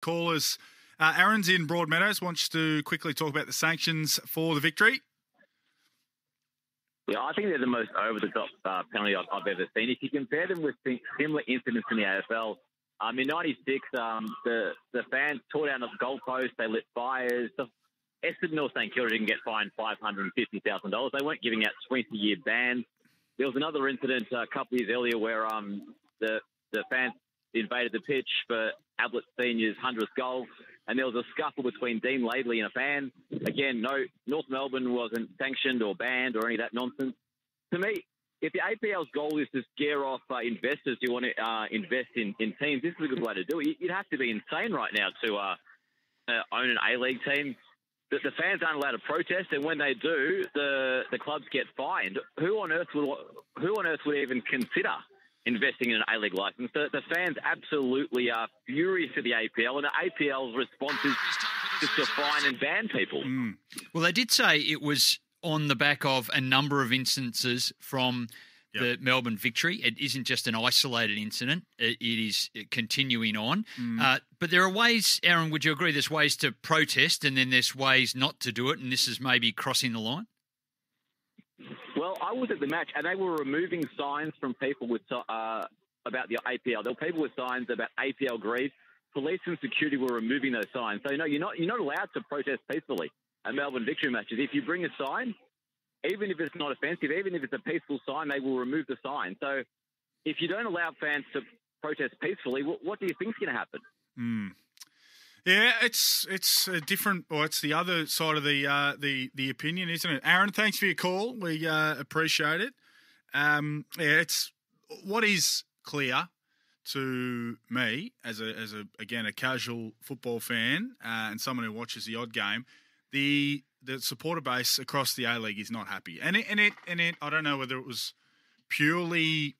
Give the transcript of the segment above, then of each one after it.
callers. Aaron's in Broadmeadows, wants to quickly talk about the sanctions for the victory. Yeah, I think they're the most over-the-top penalty I've ever seen. If you compare them with similar incidents in the AFL, in '96, the fans tore down the goalposts, they lit fires. Essendon North St Kilda didn't get fined $550,000. They weren't giving out 20-year bans. There was another incident a couple of years earlier where the fans invaded the pitch for Ablett Senior's 100th goal, and there was a scuffle between Dani Laidley and a fan. Again, no, North Melbourne wasn't sanctioned or banned or any of that nonsense. To me, if the APL's goal is to scare off investors who want to invest in teams, this is a good way to do it. You'd have to be insane right now to own an A-League team. The fans aren't allowed to protest, and when they do, the clubs get fined. Who on earth would even consider investing in an A-League license? The fans absolutely are furious at the APL, and the APL's response is just to fine and ban people. Well, they did say it was on the back of a number of instances from the Melbourne victory. It isn't just an isolated incident. It is continuing on. But there are ways, Aaron, would you agree there's ways to protest and then there's ways not to do it, and this is maybe crossing the line? Well, I was at the match, and they were removing signs from people with about the APL. There were people with signs about APL grief. Police and security were removing those signs. So, you're not allowed to protest peacefully at Melbourne victory matches. If you bring a sign, even if it's not offensive, even if it's a peaceful sign, they will remove the sign. So if you don't allow fans to protest peacefully, what do you think is going to happen? Yeah, it's a different, or it's the other side of the opinion, isn't it? Aaron, thanks for your call. We appreciate it. It's what is clear to me as a casual football fan and someone who watches the odd game, the supporter base across the A-League is not happy, and it I don't know whether it was purely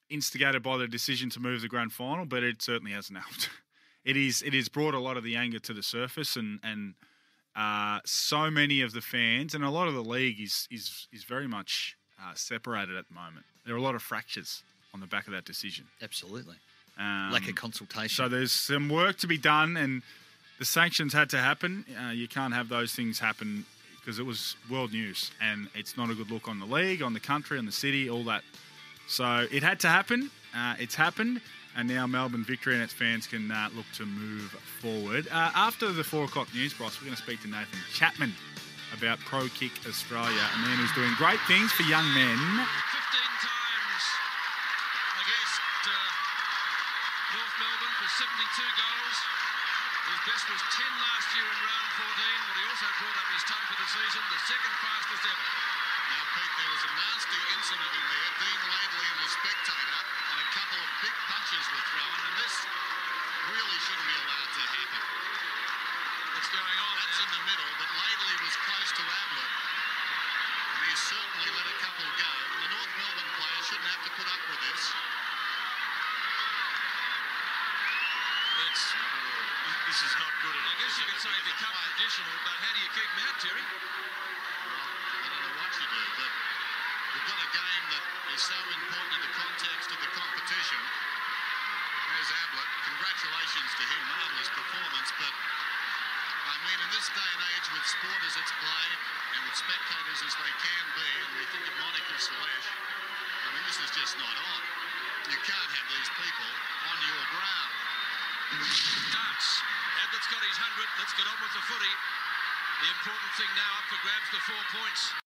instigated by the decision to move the grand final, but it certainly hasn't helped. It is brought a lot of the anger to the surface, and so many of the fans and a lot of the league is very much separated at the moment. There are a lot of fractures on the back of that decision. Absolutely, lack of consultation. So there's some work to be done, and the sanctions had to happen. You can't have those things happen because it was world news, and it's not a good look on the league, on the country, on the city, all that. So it had to happen. It's happened, and now Melbourne victory and its fans can look to move forward. After the 4 o'clock news, Bros, we're going to speak to Nathan Chapman about Pro Kick Australia, a man who's doing great things for young men. 15 times against North Melbourne for 72 goals. His best was 10 last year in round 14, but he also brought up his ton for the season, the second fastest ever. Now, Pete, there was a nasty incident in there. Dani Laidley and the spectator, and a couple of big punches were thrown, and this really shouldn't be allowed to happen. What's going on? That's in the middle, but Laidley was close to Ablett, and he certainly let a couple go. And the North Melbourne players shouldn't have to put up with this. This is not good at all. I guess you could say it becomes traditional, but how do you keep them out, Terry? Well, I don't know what you do, but we've got a game that is so important in the context of the competition. There's Ablett. Congratulations to him. Marvellous performance, but I mean, in this day and age with sport as it's played and with spectators as they can be, and we think of Monica Salesh, I mean, this is just not on. You can't have these people on your ground. Darts. Ablett's got his 100. Let's get on with the footy. The important thing now up for grabs, the 4 points.